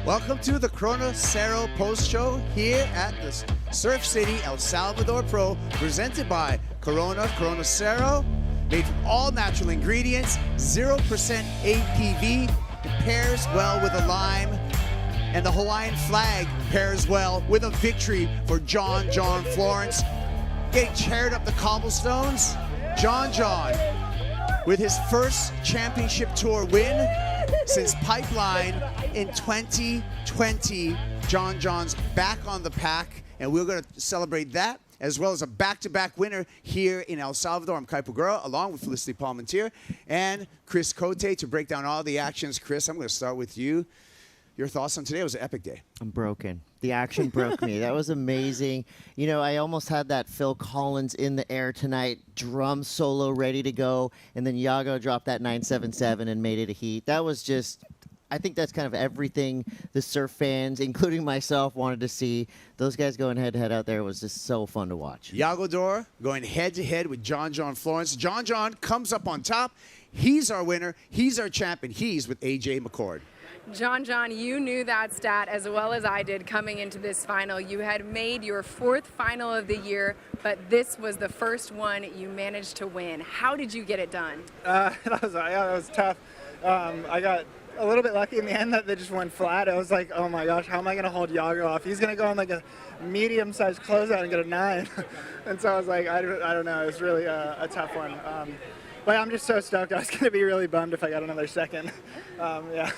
Welcome to the Cero post-show here at the Surf City El Salvador Pro, presented by Corona Cero, made from all natural ingredients, 0% APV, it pairs well with a lime, and the Hawaiian flag pairs well with a victory for John Florence. Getting chaired up the cobblestones, John with his first championship tour win since Pipeline in 2020. John's back on the pack, and we're going to celebrate that as well as a back-to-back winner here in El Salvador. I'm Kai Pagura, along with Felicity Palmentier and Chris Cote to break down all the actions. Chris, I'm going to start with you. Your thoughts on today? It was an epic day. I'm broken. The action broke me. That was amazing. You know, I almost had that Phil Collins in the air tonight, drum solo ready to go, and then Yago dropped that 977 and made it a heat. That was just, I think that's kind of everything the surf fans, including myself, wanted to see. Those guys going head-to-head out there was just so fun to watch. Yago Dora going head-to-head with John Florence. John comes up on top. He's our winner. He's our champion. He's with AJ McCord. John, you knew that stat as well as I did coming into this final. You had made your 4th final of the year, but this was the first one you managed to win. How did you get it done? That was tough. I got a little bit lucky in the end that they just went flat. I was like, oh my gosh, how am I going to hold Yago off? He's going to go on like a medium-sized closeout and get a 9. And so I was like, I don't know. It was really a tough one. But I'm just so stoked. I was going to be really bummed if I got another second. Yeah.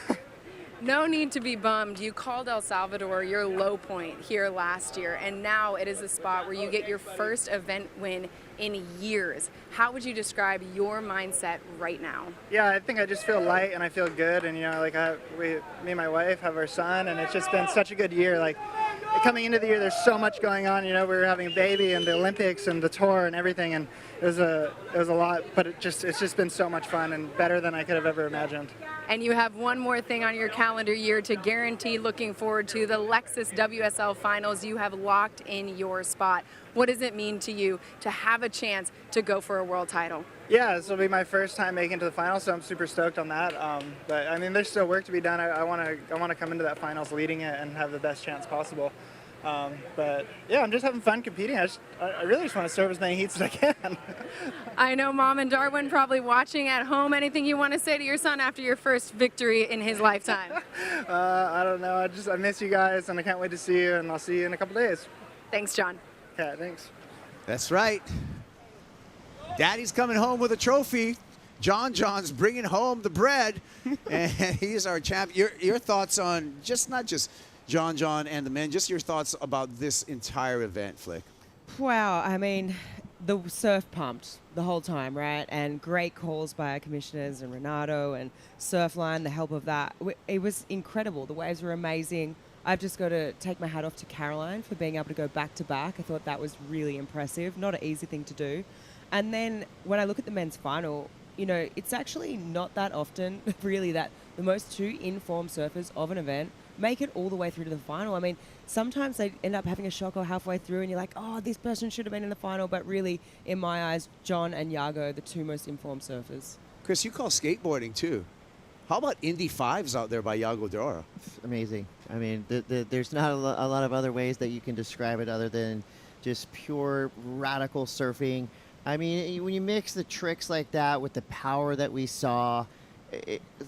No need to be bummed. You called El Salvador your low point here last year, and now it is a spot where you get your first event win in years. How would you describe your mindset right now? Yeah, I think I just feel light and I feel good, and you know, like me and my wife have our son, and it's just been such a good year. Like coming into the year, there's so much going on. You know, we were having a baby and the Olympics and the tour and everything, and it was a lot, but it's just been so much fun and better than I could have ever imagined. And you have one more thing on your calendar year to guarantee looking forward to the Lexus WSL Finals. You have locked in your spot. What does it mean to you to have a chance to go for a world title? Yeah, this will be my first time making it to the finals, so I'm super stoked on that. But I mean, there's still work to be done. I want to come into that finals leading it and have the best chance possible. But yeah, I'm just having fun competing. I really just want to serve as many heats as I can. I know Mom and Darwin probably watching at home. Anything you want to say to your son after your first victory in his lifetime? I don't know. I miss you guys, and I can't wait to see you, and I'll see you in a couple days. Thanks, John. Okay, thanks. That's right. Daddy's coming home with a trophy. John's bringing home the bread, and he's our champ. Your thoughts on not just John and the men, just your thoughts about this entire event, Flick. Wow, I mean, the surf pumped the whole time, right? And great calls by our commissioners and Renato and Surfline, the help of that. It was incredible. The waves were amazing. I've just got to take my hat off to Caroline for being able to go back-to-back. I thought that was really impressive. Not an easy thing to do. And then when I look at the men's final, you know, it's actually not that often, really, that the most 2 informed surfers of an event make it all the way through to the final. I mean, sometimes they end up having a shocker halfway through and you're like, oh, this person should have been in the final. But really, in my eyes, John and Yago, the 2 most informed surfers. Chris, you call skateboarding too. How about Indy 5s out there by Yago Dora? Amazing. I mean, there's not a lot of other ways that you can describe it other than just pure radical surfing. I mean, when you mix the tricks like that with the power that we saw,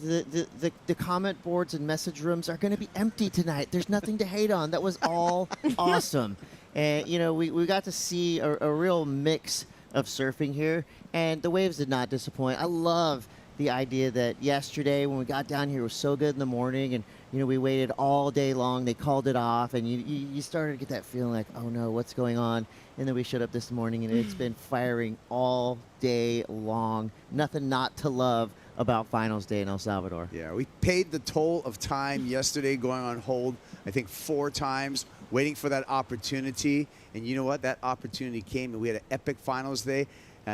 the comment boards and message rooms are going to be empty tonight. There's nothing to hate on. That was all awesome. And, you know, we got to see a real mix of surfing here, and the waves did not disappoint. I love the idea that yesterday when we got down here, it was so good in the morning, and, you know, we waited all day long. They called it off, and you started to get that feeling like, oh, no, what's going on? And then we showed up this morning, and it's been firing all day long. Nothing not to love about finals day in El Salvador. Yeah, we paid the toll of time yesterday, going on hold, I think 4 times, waiting for that opportunity. And you know what? That opportunity came, and we had an epic finals day.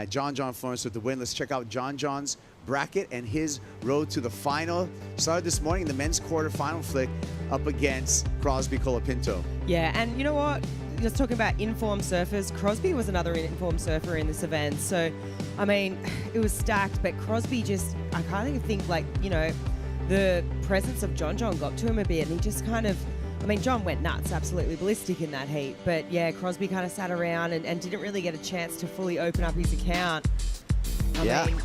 John Florence with the win. Let's check out John's bracket and his road to the final. Started this morning in the men's quarterfinal, Flick, up against Crosby Colapinto. Yeah, and you know what? Just talking about informed surfers, Crosby was another informed surfer in this event. So, I mean, it was stacked, but Crosby just, I kind of think like, you know, the presence of John got to him a bit, and he just kind of, I mean, John went nuts, absolutely ballistic in that heat. But yeah, Crosby kind of sat around and didn't really get a chance to fully open up his account. I mean,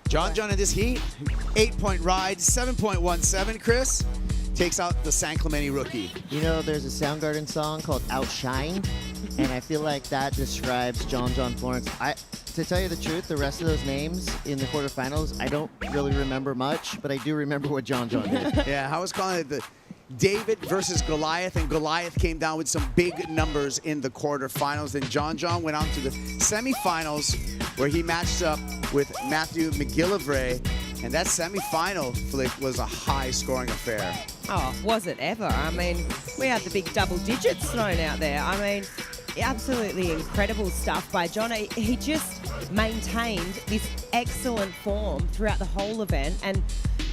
John in this heat, 8-point ride, 7.17, Chris. Takes out the San Clemente rookie. You know, there's a Soundgarden song called Outshine, and I feel like that describes John Florence. To tell you the truth, the rest of those names in the quarterfinals, I don't really remember much, but I do remember what John did. Yeah, I was calling it the David versus Goliath, and Goliath came down with some big numbers in the quarterfinals. Then John went on to the semifinals, where he matched up with Matthew McGillivray, and that semifinal, Flick, was a high-scoring affair. Oh, was it ever? I mean, we had the big double digits thrown out there. I mean, absolutely incredible stuff by John. He just maintained this excellent form throughout the whole event, and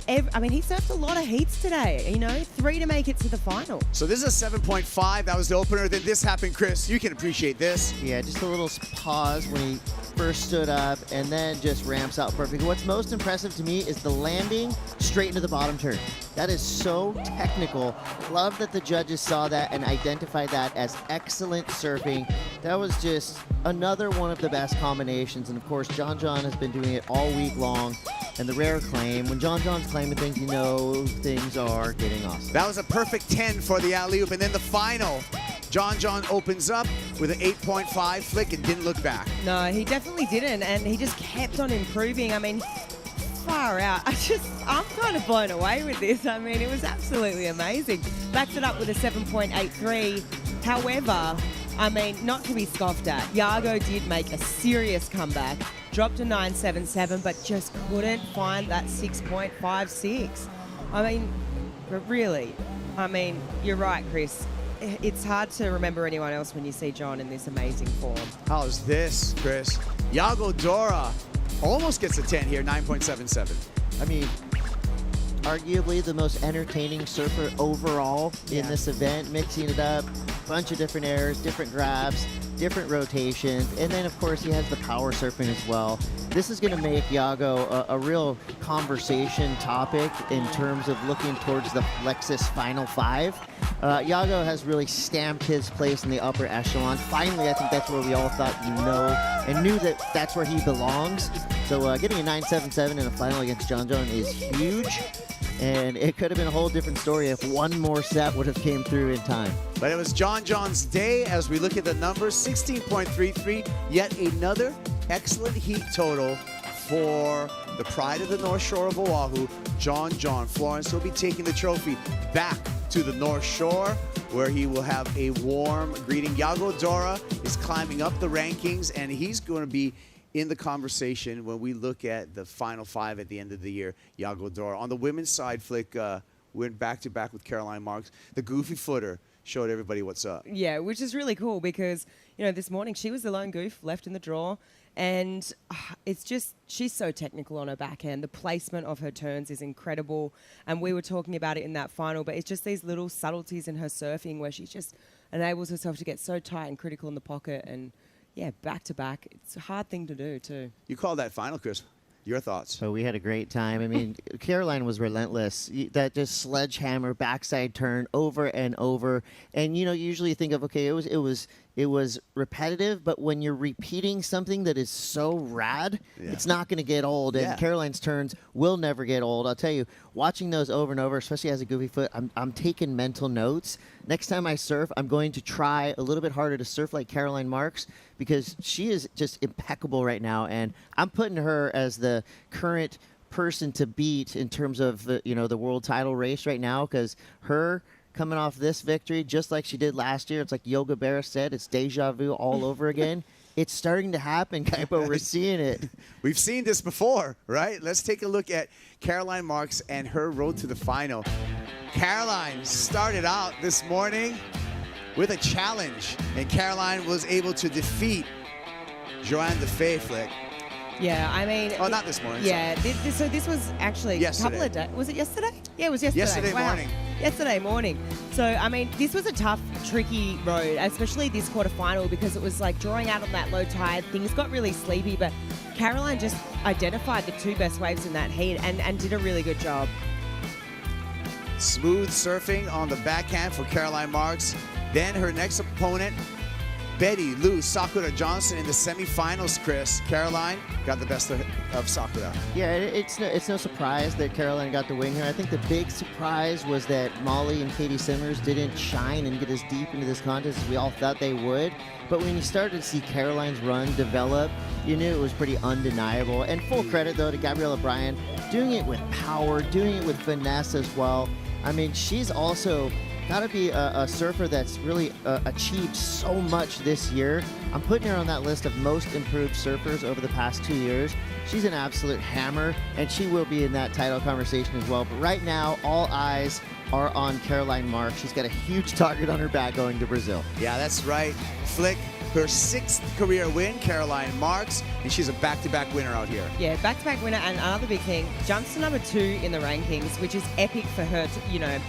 I mean, he surfed a lot of heats today, you know, 3 to make it to the final. So this is a 7.5. That was the opener. Then this happened, Chris. You can appreciate this. Yeah, just a little pause when he first stood up, and then just ramps out perfectly. What's most impressive to me is the landing straight into the bottom turn. That is so technical. Love that the judges saw that and identified that as excellent surfing. That was just another one of the best combinations. And of course, John has been doing it all week long. And the rare claim, when John's claiming things, you know things are getting awesome. That was a perfect 10 for the alley-oop. And then the final, John opens up with an 8.5 Flick and didn't look back. No, he definitely didn't, and he just kept on improving. I mean, far out. I'm kind of blown away with this. I mean, it was absolutely amazing. Backs it up with a 7.83. However, I mean, not to be scoffed at, Yago did make a serious comeback, dropped a 9.77, but just couldn't find that 6.56. I mean, but really, I mean, you're right, Chris. It's hard to remember anyone else when you see John in this amazing form. How's this, Chris? Yago Dora almost gets a 10 here, 9.77. I mean, arguably the most entertaining surfer overall in this event, mixing it up, bunch of different airs, different grabs, different rotations, and then of course he has the power surfing as well. This is going to make Yago a real conversation topic in terms of looking towards the Lexus Final 5. Yago has really stamped his place in the upper echelon. Finally, I think that's where we all thought and knew that that's where he belongs. So getting a 9.77 in a final against John is huge. And it could have been a whole different story if one more set would have came through in time. But it was John's day as we look at the numbers, 16.33, yet another excellent heat total for the pride of the North Shore of Oahu, John Florence. He'll be taking the trophy back to the North Shore, where he will have a warm greeting. Yago Dora is climbing up the rankings, and he's going to be in the conversation when we look at the Final 5 at the end of the year. Yago Dora. On the women's side, Flick went back-to-back with Caroline Marks. The goofy footer showed everybody what's up. Yeah, which is really cool because, you know, this morning she was the lone goof left in the draw. And it's just, she's so technical on her backhand. The placement of her turns is incredible. And we were talking about it in that final, but it's just these little subtleties in her surfing where she just enables herself to get so tight and critical in the pocket. And yeah, back to back. It's a hard thing to do too. You called that final, Chris. Your thoughts? So we had a great time. I mean, Caroline was relentless. That just sledgehammer backside turn over and over. And you know, usually you think of, okay, it was repetitive, but when you're repeating something that is so rad, it's not going to get old. And Caroline's turns will never get old. I'll tell you, watching those over and over, especially as a goofy foot, I'm taking mental notes. Next time I surf, I'm going to try a little bit harder to surf like Caroline Marks, because she is just impeccable right now, and I'm putting her as the current person to beat in terms of the world title race right now, because her coming off this victory, just like she did last year, it's like Yoga Berra said, it's deja vu all over again. It's starting to happen, Kaipo. We're seeing it. We've seen this before, right? Let's take a look at Caroline Marks and her road to the final. Caroline started out this morning with a challenge, and Caroline was able to defeat Joanne DeFay, Flick. Yeah, I mean... Oh, not this morning. Yeah, so this was actually yesterday. A couple of days. Was it yesterday? Yeah, it was yesterday. Yesterday morning. Yesterday morning. So, I mean, this was a tough, tricky road, especially this quarterfinal, because it was like drawing out on that low tide. Things got really sleepy, but Caroline just identified the two best waves in that heat and did a really good job. Smooth surfing on the backhand for Caroline Marks. Then her next opponent, Betty Lou Sakura Johnson in the semifinals, Chris. Caroline got the best of Sakura. Yeah, it's no surprise that Caroline got the win here. I think the big surprise was that Molly and Katie Simmers didn't shine and get as deep into this contest as we all thought they would. But when you started to see Caroline's run develop, you knew it was pretty undeniable. And full credit, though, to Gabriel Bryan, doing it with power, doing it with finesse as well. I mean, she's also got to be a surfer that's really achieved so much this year. I'm putting her on that list of most improved surfers over the past 2 years. She's an absolute hammer, and she will be in that title conversation as well. But right now, all eyes are on Caroline Marks. She's got a huge target on her back going to Brazil. Yeah, that's right. Flick, her 6th career win, Caroline Marks, and she's a back-to-back winner out here. Yeah, back-to-back winner, and another big thing, jumps to number 2 in the rankings, which is epic for her to,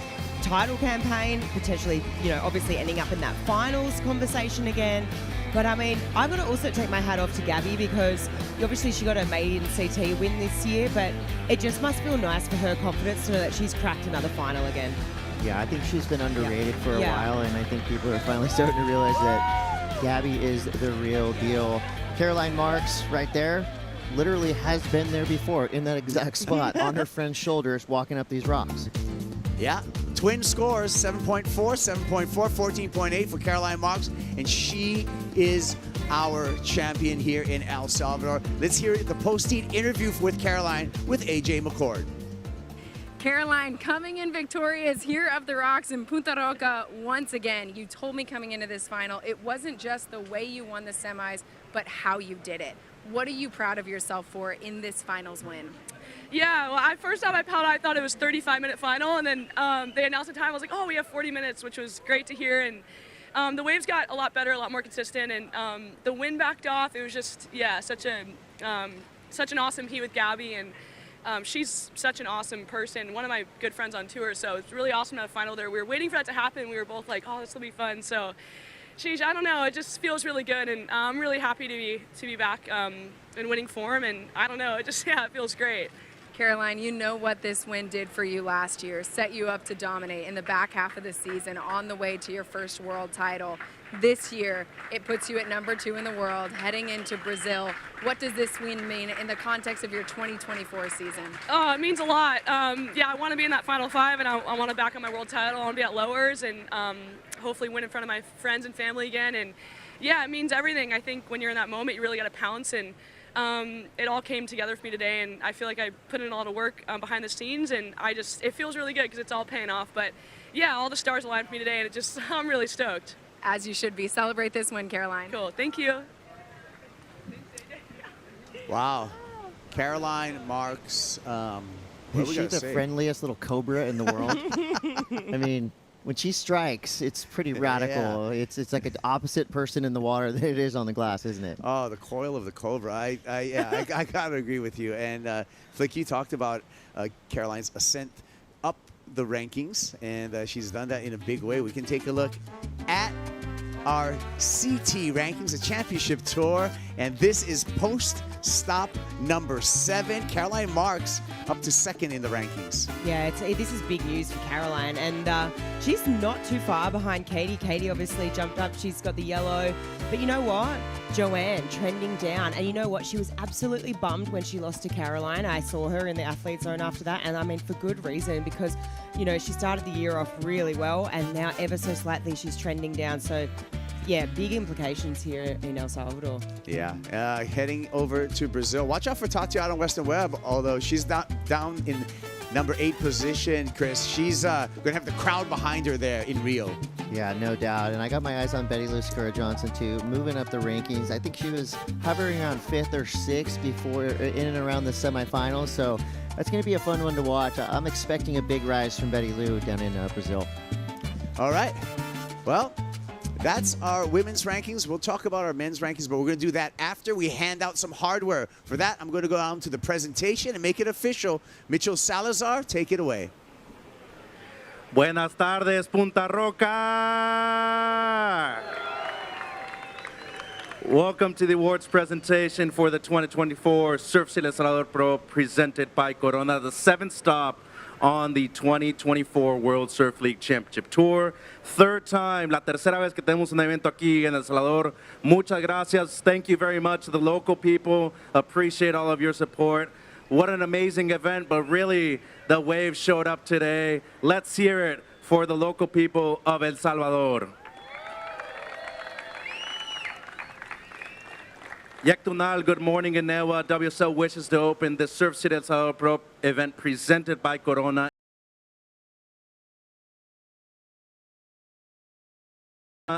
title campaign, potentially, obviously ending up in that finals conversation again. But I mean, I've got to also take my hat off to Gabby, because obviously she got her maiden CT win this year, but it just must feel nice for her confidence to know that she's cracked another final again. Yeah, I think she's been underrated for a while, and I think people are finally starting to realize that Gabby is the real deal. Caroline Marks right there literally has been there before in that exact spot on her friend's shoulders walking up these rocks. Yeah, twin scores, 7.4, 7.4, 14.8 for Caroline Marks, and she is our champion here in El Salvador. Let's hear the post-heat interview with Caroline with AJ McCord. Caroline coming in victorious here up the rocks in Punta Roca once again. You told me coming into this final, it wasn't just the way you won the semis, but how you did it. What are you proud of yourself for in this finals win? Yeah, well, first time I paddled, I thought it was 35-minute final, and then they announced the time. I was like, oh, we have 40 minutes, which was great to hear. And the waves got a lot better, a lot more consistent, and the wind backed off. It was just, such an awesome heat with Gabby, and she's such an awesome person, one of my good friends on tour, so it's really awesome to have a final there. We were waiting for that to happen. We were both like, oh, this will be fun. So, I don't know, it just feels really good, and I'm really happy to be back in winning form, and I don't know, it feels great. Caroline, you know what this win did for you last year, set you up to dominate in the back half of the season on the way to your first world title. This year, it puts you at number 2 in the world, heading into Brazil. What does this win mean in the context of your 2024 season? Oh, it means a lot. I want to be in that Final 5, and I want to back on my world title. I want to be at lowers and hopefully win in front of my friends and family again. And yeah, it means everything. I think when you're in that moment, you really got to pounce, and it all came together for me today, and I feel like I put in a lot of work behind the scenes, and it feels really good because it's all paying off. But yeah, all the stars aligned for me today, and I'm really stoked. As you should be. Celebrate this win, Caroline. Cool, thank you. Wow, Caroline Marks. She's the friendliest little cobra in the world. I mean, when she strikes, it's pretty radical. Yeah. It's like an opposite person in the water than it is on the glass, isn't it? Oh, the coil of the cobra. I gotta agree with you. And Flick, you talked about Caroline's ascent up the rankings, and she's done that in a big way. We can take a look at our CT rankings, the championship tour, and this is post-stop number 7. Caroline Marks up to 2nd in the rankings. Yeah, this is big news for Caroline, and she's not too far behind Katie. Katie obviously jumped up. She's got the yellow, but you know what? Joanne trending down, and you know what? She was absolutely bummed when she lost to Caroline. I saw her in the athlete zone after that, and I mean for good reason, because she started the year off really well, and now ever so slightly she's trending down. So yeah, big implications here in El Salvador. Yeah, heading over to Brazil. Watch out for Tatiana Western Webb, although she's not down in number 8 position, Chris. She's going to have the crowd behind her there in Rio. Yeah, no doubt. And I got my eyes on Betty Lou Sakura Johnson, too, moving up the rankings. I think she was hovering around 5th or 6th before in and around the semifinals. So that's going to be a fun one to watch. I'm expecting a big rise from Betty Lou down in Brazil. All right. Well, that's our women's rankings. We'll talk about our men's rankings, but we're going to do that after we hand out some hardware. For that, I'm going to go down to the presentation and make it official. Mitchell Salazar, take it away. Buenas tardes, Punta Roca. Welcome to the awards presentation for the 2024 Surf City El Salvador Pro presented by Corona, the 7th stop on the 2024 World Surf League Championship Tour. Third time, la tercera vez que tenemos un evento aquí en El Salvador. Muchas gracias. Thank you very much to the local people. Appreciate all of your support. What an amazing event, but really the Wave showed up today. Let's hear it for the local people of El Salvador. Yektunal, good morning in Newa. WSL wishes to open the Surf City El Salvador Pro event presented by Corona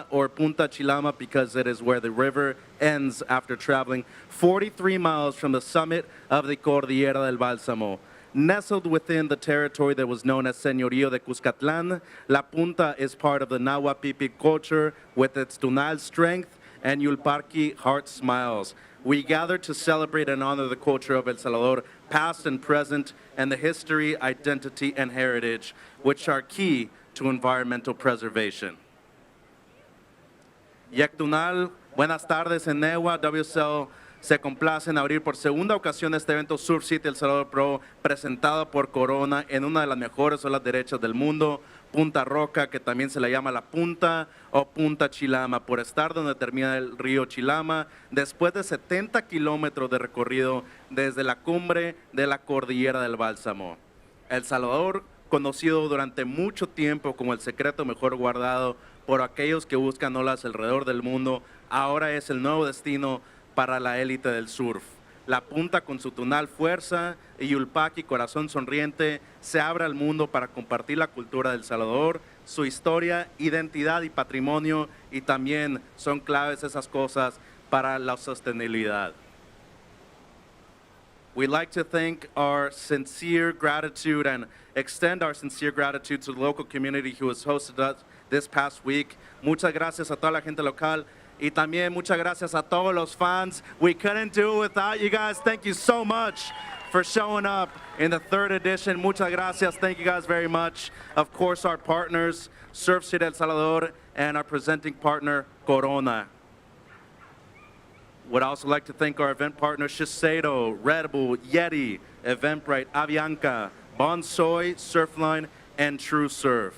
or Punta Chilama because it is where the river ends after traveling 43 miles from the summit of the Cordillera del Bálsamo. Nestled within the territory that was known as Señorío de Cuscatlán, La Punta is part of the Nahua Pipi culture with its Tunal strength and Yulparqui heart smiles. We gather to celebrate and honor the culture of El Salvador, past and present, and the history, identity, and heritage, which are key to environmental preservation. Yektunal, buenas tardes en Newa. WSL se complace en abrir por segunda ocasión este evento Surf City El Salvador Pro, presentado por Corona en una de las mejores olas derechas del mundo, Punta Roca, que también se le llama La Punta o Punta Chilama, por estar donde termina el río Chilama, después de 70 kilómetros de recorrido desde la cumbre de la Cordillera del Bálsamo. El Salvador, conocido durante mucho tiempo como el secreto mejor guardado por aquellos que buscan olas alrededor del mundo, ahora es el nuevo destino para la élite del surf. La Punta, con su Tunal fuerza y Yulpaqui corazón sonriente, se abre al mundo para compartir la cultura del Salvador, su historia, identidad y patrimonio, y también son claves esas cosas para la sostenibilidad. We'd like to thank our sincere gratitude and extend our sincere gratitude to the local community who has hosted us this past week. Muchas gracias a toda la gente local. Y también muchas gracias a todos los fans. We couldn't do it without you guys. Thank you so much for showing up in the third edition. Muchas gracias. Thank you guys very much. Of course, our partners, Surf City El Salvador, and our presenting partner, Corona. Would also like to thank our event partners, Shiseido, Red Bull, Yeti, Eventbrite, Avianca, Bonsoy, Surfline, and True Surf.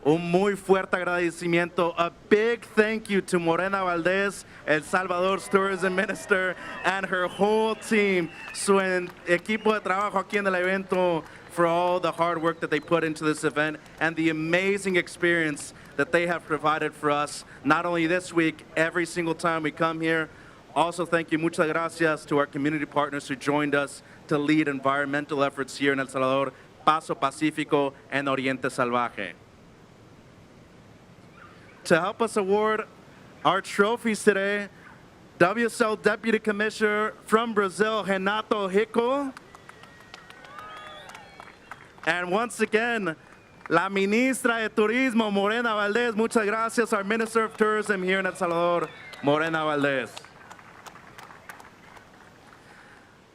Un muy fuerte agradecimiento. A big thank you to Morena Valdez, El Salvador's tourism minister, and her whole team, su equipo de trabajo aquí en el evento, for all the hard work that they put into this event and the amazing experience that they have provided for us, not only this week, every single time we come here. Also, thank you, muchas gracias, to our community partners who joined us to lead environmental efforts here in El Salvador, Paso Pacífico and Oriente Salvaje. To help us award our trophies today, WSL Deputy Commissioner from Brazil, Renato Rico. And once again, la Ministra de Turismo, Morena Valdez. Muchas gracias. Our Minister of Tourism here in El Salvador, Morena Valdez.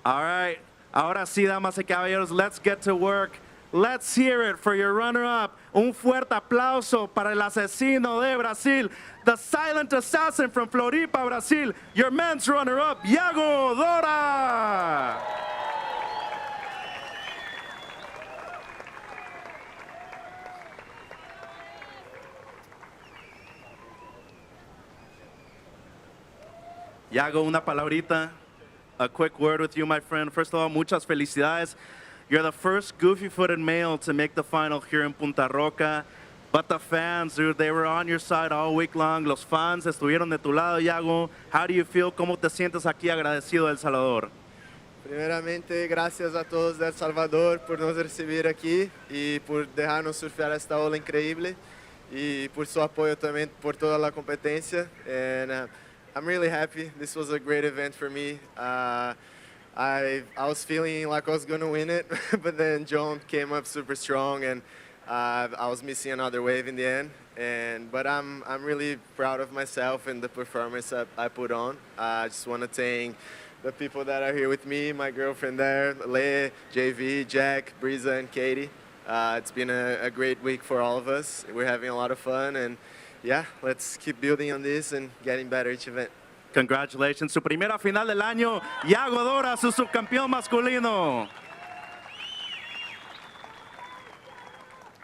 All right. Ahora sí, damas y caballeros, let's get to work. Let's hear it for your runner-up. Un fuerte aplauso para el asesino de Brasil, the silent assassin from Floripa, Brasil, your men's runner-up, Yago Dora. Yago, una palabrita, a quick word with you, my friend. First of all, muchas felicidades. You're the first goofy-footed male to make the final here in Punta Roca. But the fans, dude, they were on your side all week long. Los fans estuvieron de tu lado, Yago. How do you feel? ¿Cómo te sientes aquí agradecido de El Salvador? Primeramente, gracias a todos de El Salvador por nos recibir aquí y por dejarnos surfear esta ola increíble y por su apoyo también por toda la competencia. And I'm really happy. This was a great event for me. I was feeling like I was going to win it, but then Joan came up super strong, and I was missing another wave in the end. But I'm really proud of myself and the performance that I put on. I just want to thank the people that are here with me, my girlfriend there, Leigh, JV, Jack, Brisa, and Katie. It's been a great week for all of us. We're having a lot of fun, and yeah, let's keep building on this and getting better each event. Congratulations. Su primera final del año, Yago Dora, su subcampeón masculino.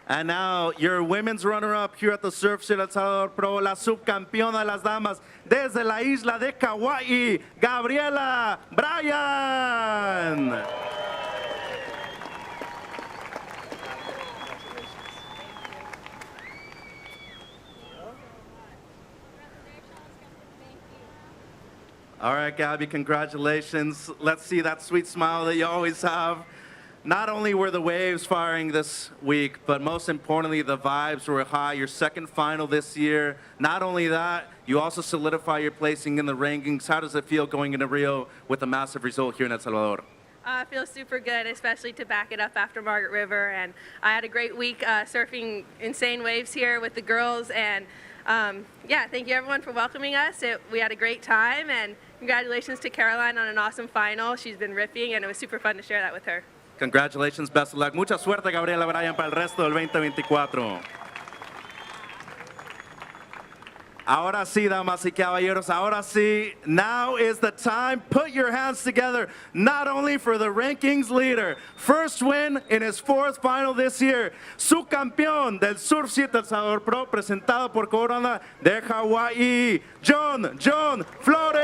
And now, your women's runner-up here at the Surf City El Salvador Pro, la subcampeona de las damas desde la isla de Kauai, Gabriela Bryan. All right, Gabby, congratulations. Let's see that sweet smile that you always have. Not only were the waves firing this week, but most importantly, the vibes were high. Your second final this year. Not only that, you also solidify your placing in the rankings. How does it feel going into Rio with a massive result here in El Salvador? It feels super good, especially to back it up after Margaret River. And I had a great week surfing insane waves here with the girls. And yeah, thank you everyone for welcoming us. We had a great time, and congratulations to Caroline on an awesome final. She's been ripping, and it was super fun to share that with her. Congratulations, best of luck. Mucha suerte, Gabriela Bryan, para el resto del 2024. Ahora sí, damas y caballeros, ahora sí, now is the time. Put your hands together, not only for the rankings leader, first win in his fourth final this year, subcampeón del Surf City El Salvador Pro, presentado por Corona de Hawaii, John Florence.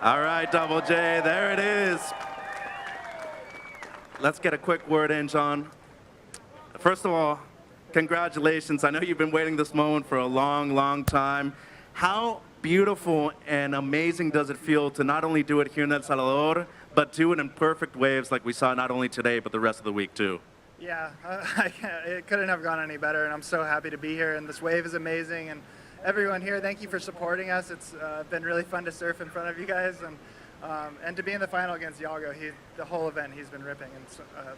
All right, Double J, there it is. Let's get a quick word in, John. First of all, congratulations. I know you've been waiting this moment for a long, long time. How beautiful and amazing does it feel to not only do it here in El Salvador, but do it in perfect waves like we saw not only today, but the rest of the week too? Yeah, it couldn't have gone any better, and I'm so happy to be here, and this wave is amazing. And everyone here, thank you for supporting us. It's been really fun to surf in front of you guys, and to be in the final against Yago. The whole event he's been ripping, and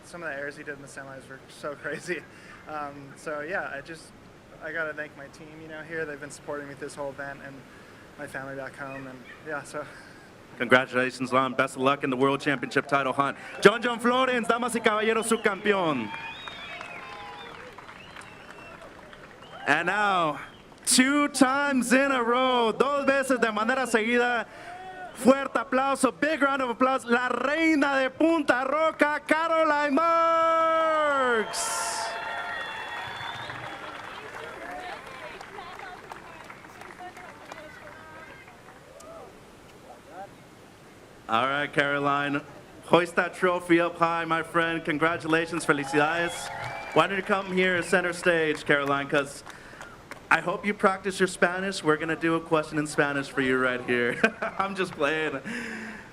some of the airs he did in the semis were so crazy. So yeah, I gotta thank my team, here. They've been supporting me this whole event, and my family back home, and yeah, so. Congratulations, Lon. Best of luck in the World Championship title hunt. John Florence, damas y caballeros, subcampeón. And now, 2 times in a row, 2 veces de manera seguida. Fuerte aplauso, big round of applause. La reina de Punta Roca, Caroline Marks. All right, Caroline, hoist that trophy up high, my friend. Congratulations, felicidades. Why don't you come here center stage, Caroline, because I hope you practice your Spanish. We're going to do a question in Spanish for you right here. I'm just playing.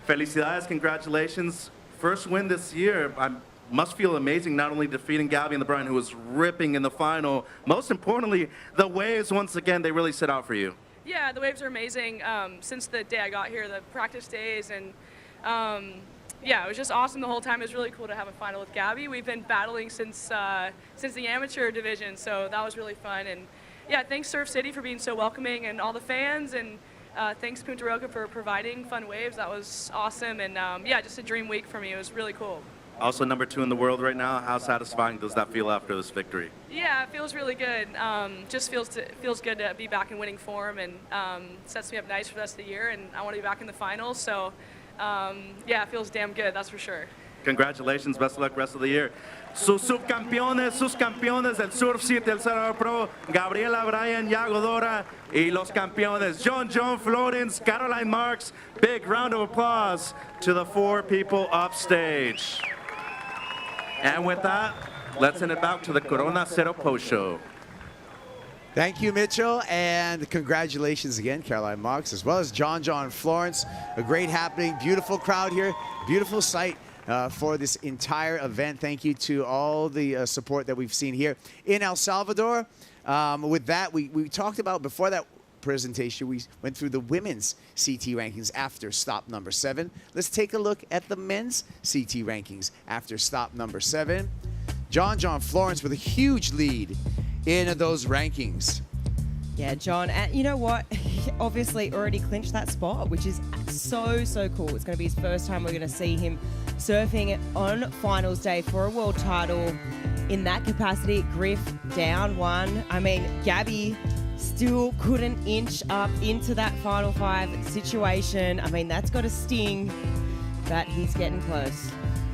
Felicidades, congratulations. First win this year. I must feel amazing not only defeating Gabby and the Bryan, who was ripping in the final. Most importantly, the waves, once again, they really set out for you. Yeah, the waves are amazing. Since the day I got here, the practice days, and yeah, it was just awesome the whole time. It was really cool to have a final with Gabby. We've been battling since the amateur division, so that was really fun. And yeah, thanks Surf City for being so welcoming, and all the fans, and thanks Punta Roca for providing fun waves. That was awesome, and yeah, just a dream week for me. It was really cool. Also number 2 in the world right now. How satisfying does that feel after this victory? Yeah, it feels really good. Just feels good to be back in winning form, and sets me up nice for the rest of the year, and I want to be back in the finals. So yeah, it feels damn good, that's for sure. Congratulations, best of luck rest of the year. Sus campeones del Surf City El Cero Pro, Gabriela Bryan, Yago Dora, y los campeones, John Florence, Caroline Marks. Big round of applause to the 4 people upstage. And with that, let's send it back to the Corona Cero Post Show. Thank you, Mitchell, and congratulations again, Caroline Marks, as well as John Florence. A great happening, beautiful crowd here, beautiful sight for this entire event. Thank you to all the support that we've seen here in El Salvador. With that, we talked about, before that presentation, we went through the women's CT rankings after stop number 7. Let's take a look at the men's CT rankings after stop number 7. John Florence with a huge lead in those rankings. Yeah, John, and you know what? He obviously already clinched that spot, which is so cool. It's going to be his first time we're going to see him surfing on finals day for a world title in that capacity. Griff down 1. I mean, Gabby still couldn't inch up into that Final 5 situation. I mean, that's got to sting, but he's getting close.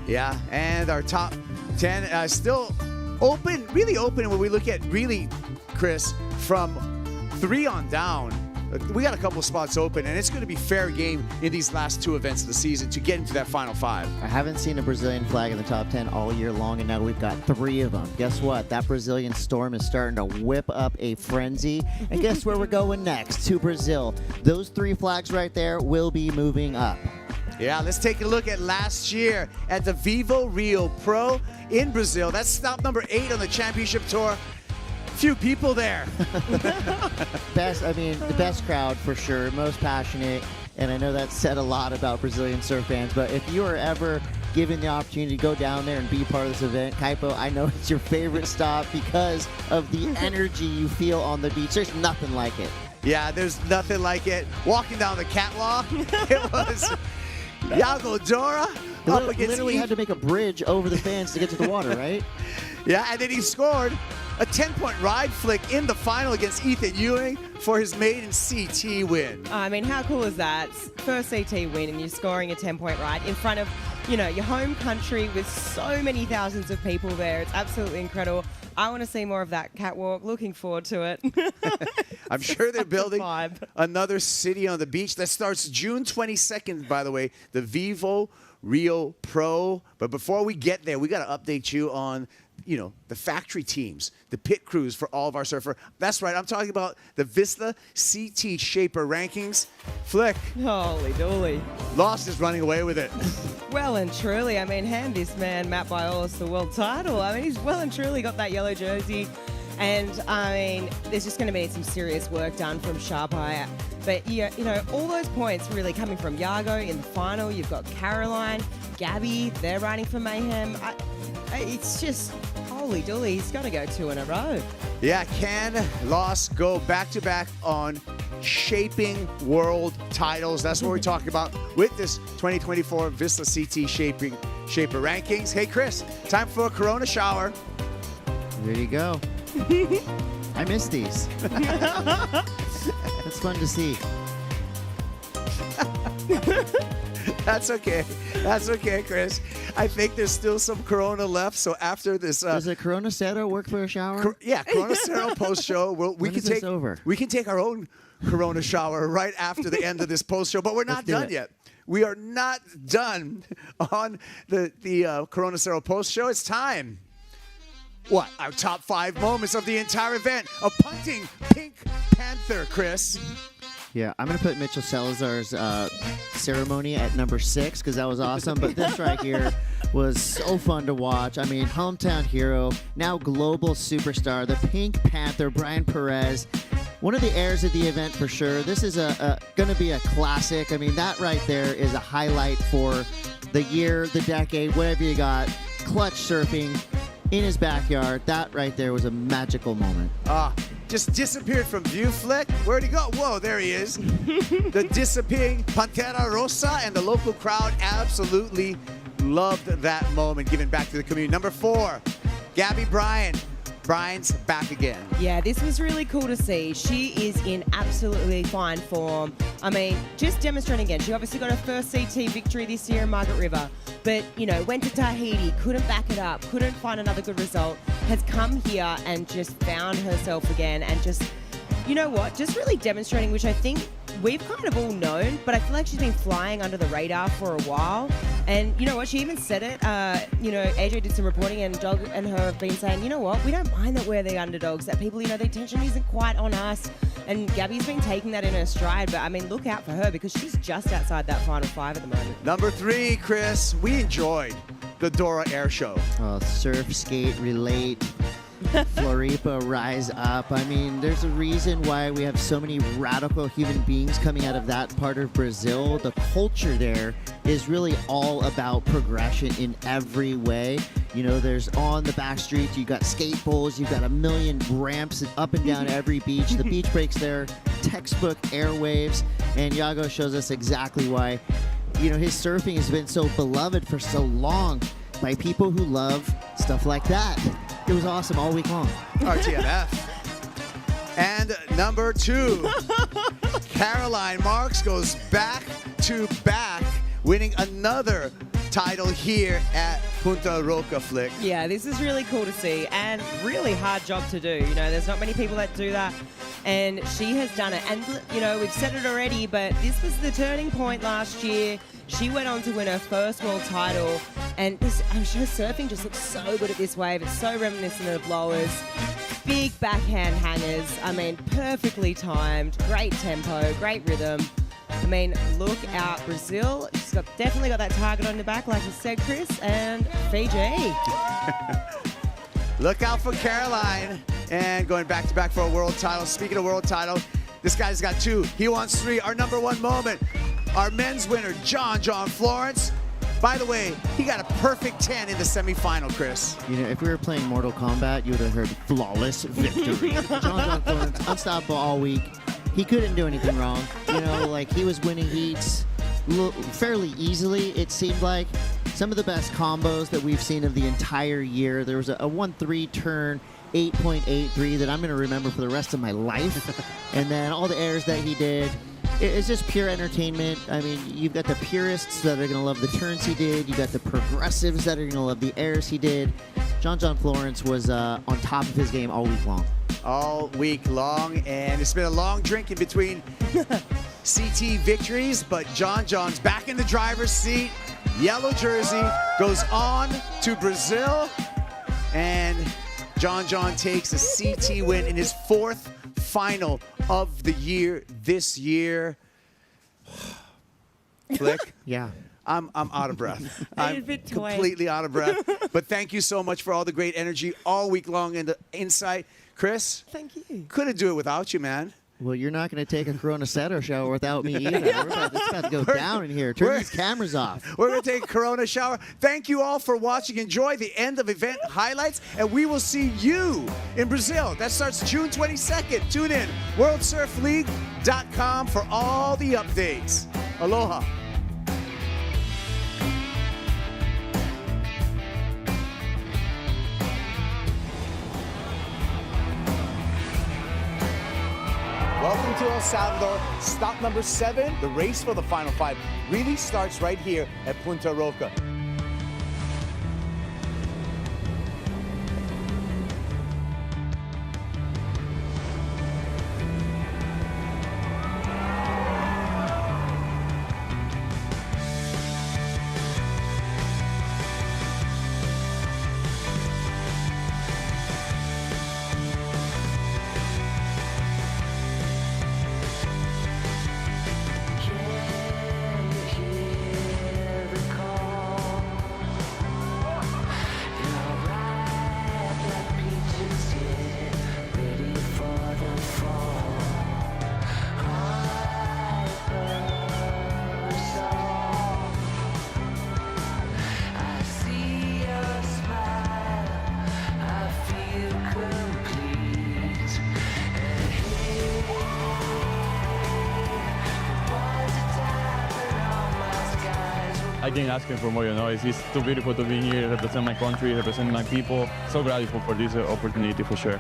Yeah, and our top 10 still open, really open when we look at really, Chris, from 3 on down. We got a couple spots open, and it's going to be fair game in these last 2 events of the season to get into that Final 5. I haven't seen a Brazilian flag in the top 10 all year long, and now we've got 3 of them. Guess what? That Brazilian storm is starting to whip up a frenzy. And guess where we're going next? To Brazil. Those 3 flags right there will be moving up. Yeah, let's take a look at last year at the Vivo Rio Pro in Brazil. That's stop number 8 on the championship tour. Few people there. The best crowd for sure, most passionate, and I know that said a lot about Brazilian surf fans, but if you are ever given the opportunity to go down there and be part of this event, Kaipo, I know it's your favorite stop because of the energy you feel on the beach. There's nothing like it. Yeah, there's nothing like it. Walking down the catwalk, it was Yago Dora up against literally had to make a bridge over the fence to get to the water, right? Yeah, and then he scored a 10-point ride flick in the final against Ethan Ewing for his maiden CT win. I mean, how cool is that? First CT win, and you're scoring a 10-point ride in front of, your home country with so many thousands of people there. It's absolutely incredible. I want to see more of that catwalk. Looking forward to it. I'm sure they're building another city on the beach. That starts June 22nd, by the way, the Vivo Rio Pro. But before we get there, we got to update you on the factory teams, the pit crews for all of our surfer. That's right, I'm talking about the Vista CT Shaper rankings. Flick. Holy dooly. Lost is running away with it. Well and truly, I mean, hand this man, Matt Biolos, the world title. I mean, he's well and truly got that yellow jersey. And, I mean, there's just going to be some serious work done from Sharp Eye. But, all those points really coming from Yago in the final. You've got Caroline, Gabby, they're riding for Mayhem. It's just, holy dooly, he's got to go 2 in a row. Yeah, can Loss go back-to-back on shaping world titles? That's what we're talking about with this 2024 Vista CT Shaper rankings. Hey, Chris, time for a Corona shower. There you go. I miss these. It's fun to see. That's okay. That's okay, Chris. I think there's still some Corona left. So after this, does a Corona Cero work for a shower? Corona Cero post show. We can take our own Corona shower right after the end of this post show. But we're not done yet. We are not done on the Corona Cero post show. It's time. What? Our top 5 moments of the entire event. A punting Pink Panther, Chris. Yeah, I'm going to put Mitchell Salazar's ceremony at number 6 because that was awesome. But this right here was so fun to watch. I mean, hometown hero, now global superstar, the Pink Panther, Brian Perez. One of the heirs of the event for sure. This is going to be a classic. I mean, that right there is a highlight for the year, the decade, whatever you got. Clutch surfing in his backyard. That right there was a magical moment. Just disappeared from view, Flick. Where'd he go? Whoa, there he is. The disappearing Pantera Rosa, and the local crowd absolutely loved that moment, giving back to the community. Number 4, Gabby Bryan. Bryan's back again. Yeah, this was really cool to see. She is in absolutely fine form. I mean, just demonstrating again. She obviously got her first CT victory this year in Margaret River. But, went to Tahiti, couldn't back it up, couldn't find another good result, has come here and just found herself again and just, just really demonstrating, which I think we've kind of all known, but I feel like she's been flying under the radar for a while. And you know what? She even said it. AJ did some reporting, and Dog and her have been saying, we don't mind that we're the underdogs, that people, the attention isn't quite on us. And Gabby's been taking that in her stride, but I mean, look out for her because she's just outside that Final 5 at the moment. Number 3, Chris, we enjoyed the Dora Air Show. Surf, skate, relate. Floripa, rise up. I mean, there's a reason why we have so many radical human beings coming out of that part of Brazil. The culture there is really all about progression in every way. There's on the back streets, you've got skate bowls, you've got a million ramps up and down every beach. The beach breaks there, textbook airwaves, and Yago shows us exactly why, his surfing has been so beloved for so long by people who love stuff like that. It was awesome all week long. RTMF. And number 2, Caroline Marks goes back to back, winning another title here at Punta Roca Flick. Yeah, this is really cool to see and really hard job to do. You know, there's not many people that do that, and she has done it. And, you know, we've said it already, but this was the turning point last year. She went on to win her first world title, and her surfing just looks so good at this wave. It's so reminiscent of blowers. Big backhand hangers. I mean, perfectly timed, great tempo, great rhythm. I mean, look out, Brazil. She's definitely got that target on the back, like you said, Chris, and Fiji. Look out for Caroline. And going back to back for a world title. Speaking of world title, this guy's got 2. He wants 3. Our number 1 moment. Our men's winner, John Florence. By the way, he got a perfect 10 in the semifinal, Chris. You know, if we were playing Mortal Kombat, you would have heard flawless victory. John Florence, unstoppable all week. He couldn't do anything wrong. You know, like, he was winning heats fairly easily, it seemed like. Some of the best combos that we've seen of the entire year. There was a 1-3 turn, 8.83 that I'm going to remember for the rest of my life. And then all the airs that he did. It's just pure entertainment. I mean, you've got the purists that are going to love the turns he did. You've got the progressives that are going to love the airs he did. John Florence was on top of his game all week long. All week long, and it's been a long drink in between CT victories, but John's back in the driver's seat. Yellow jersey goes on to Brazil, and John takes a CT win in his 4th final of the year this year. Flick? Yeah. I'm out of breath. I'm a bit completely out of breath. But thank you so much for all the great energy all week long and the insight. Chris? Thank you. Couldn't do it without you, man. Well, you're not going to take a Corona Cero shower without me either. It's about to go down in here. Turn these cameras off. We're going to take a Corona shower. Thank you all for watching. Enjoy the end of event highlights, and we will see you in Brazil. That starts June 22nd. Tune in. WorldSurfLeague.com for all the updates. Aloha. Welcome to El Salvador. Stop number 7. The race for the final 5 really starts right here at Punta Roca. I didn't ask him for more, you know. It's too beautiful to be here, represent my country, represent my people. So grateful for this opportunity for sure.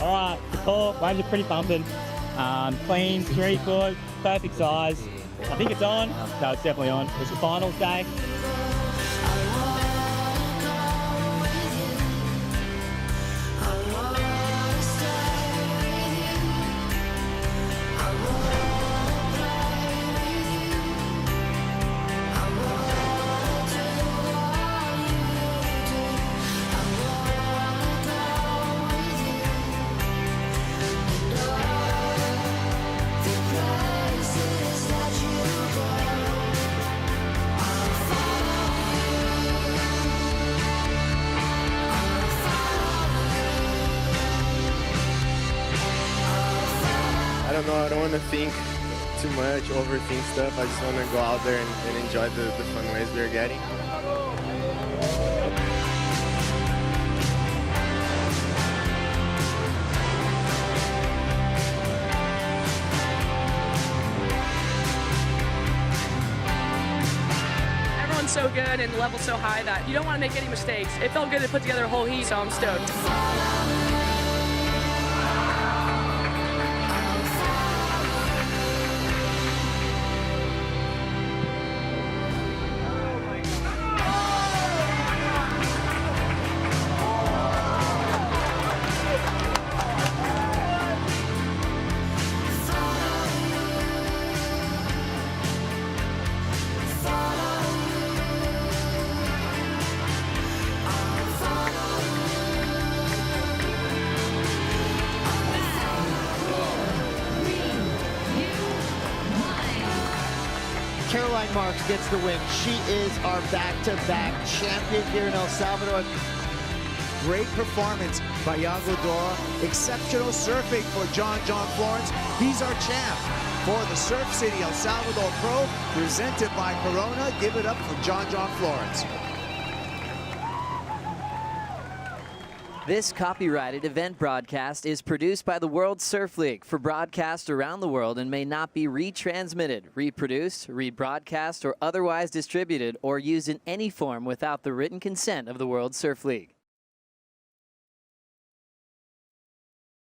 All right, cool. Waves are pretty bumping. Clean, very good, perfect size. I think it's on. No, it's definitely on. It's the finals day. want to think too much, overthink stuff. I just want to go out there and enjoy the fun waves we're getting. Everyone's so good and the level's so high that you don't want to make any mistakes. It felt good to put together a whole heat, so I'm stoked. Marks gets the win. She is our back-to-back champion here in El Salvador. Great performance by Yago Dora. Exceptional surfing for John Florence. He's our champ for the Surf City El Salvador Pro, presented by Corona. Give it up for John Florence. This copyrighted event broadcast is produced by the World Surf League for broadcast around the world and may not be retransmitted, reproduced, rebroadcast, or otherwise distributed or used in any form without the written consent of the World Surf League.